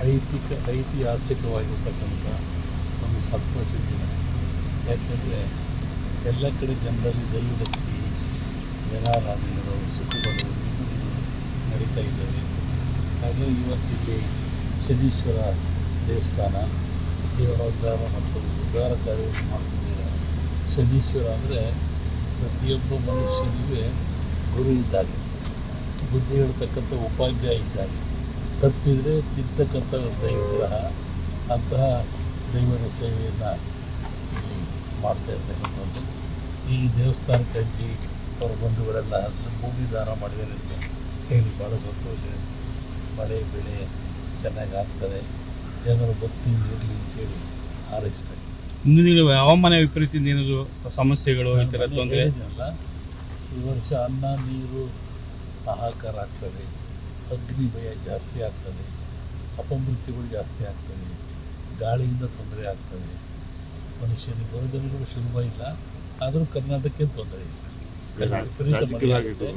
ಐತಿಹಾಸಿಕವಾಗಿರ್ತಕ್ಕಂಥ ಒಂದು ಸಂತೋಷದ ದಿನ. ಯಾಕೆಂದರೆ ಎಲ್ಲ ಕಡೆ ಜನರಲ್ಲಿ ದೈವಭಕ್ತಿ, ಜನಾರಾಧನೆಗಳು, ಸುಖಗಳು, ನೆಮ್ಮದಿಗಳು ನಡೀತಾ ಇದ್ದಾವೆ. ಹಾಗಾಗಿ ಇವತ್ತಿಲ್ಲಿ ಶನೀಶ್ವರ ದೇವಸ್ಥಾನ ಜೀವನೋದ್ಧಾರ ಮತ್ತು ಉದ್ಧಾರ ಕಾರ್ಯವನ್ನು ಮಾಡ್ತಿದ್ದೀರ. ಶನೀಶ್ವರ ಅಂದರೆ ಪ್ರತಿಯೊಬ್ಬ ಮನುಷ್ಯನಿಗೆ ಗುರು ಇದ್ದಾನೆ, ಬುದ್ಧಿ ಹೇಳ್ತಕ್ಕಂಥ ಉಪಾಧ್ಯಾಯ ಇದ್ದಾನೆ. ತಪ್ಪಿದರೆ ತಿರ್ತಕ್ಕಂಥ ದೈವಗ್ರಹ. ಅಂತಹ ದೈವದ ಸೇವೆಯನ್ನು ಇಲ್ಲಿ ಮಾಡ್ತಾ ಇರ್ತಕ್ಕಂಥದ್ದು. ಈ ದೇವಸ್ಥಾನಕ್ಕೆ ಅಜ್ಜಿ ಅವರ ಬಂಧುಗಳೆಲ್ಲ ಭೂಮಿ ದಾನ ಮಾಡಿದ್ದಾರೆ ಅಂತ ಕೇಳಿ ಭಾಳ ಸಂತೋಷ ಆಯಿತು. ಮಳೆ ಬೆಳೆ ಚೆನ್ನಾಗಿ ಆಗ್ತದೆ, ಜನರು ಭಕ್ತಿಯಿಂದ ಇರಲಿ ಅಂತೇಳಿ ಹಾರೈಸ್ತಾರೆ. ಮುಂದಿನ ಹವಾಮಾನ ವಿಪರೀತದಿಂದ ಏನಾದರೂ ಸಮಸ್ಯೆಗಳು ಈ ಥರ ತೊಂದರೆ? ಈ ವರ್ಷ ಅನ್ನ ನೀರು ಹಾಹಾಕಾರ ಆಗ್ತದೆ, ಅಗ್ನಿ ಭಯ ಜಾಸ್ತಿ ಆಗ್ತದೆ, ಅಪಮೃತ್ಯುಗಳು ಜಾಸ್ತಿ ಆಗ್ತದೆ, ಗಾಳಿಯಿಂದ ತೊಂದರೆ ಆಗ್ತದೆ. ಮನುಷ್ಯನಿಗೆ ಬರೋದನ್ನು ಸುಲಭ ಇಲ್ಲ, ಆದರೂ ಕರ್ನಾಟಕಕ್ಕೆ ತೊಂದರೆ ಇಲ್ಲ. ವಿಪರೀತ ಮಳೆ ಆಗುತ್ತೆ.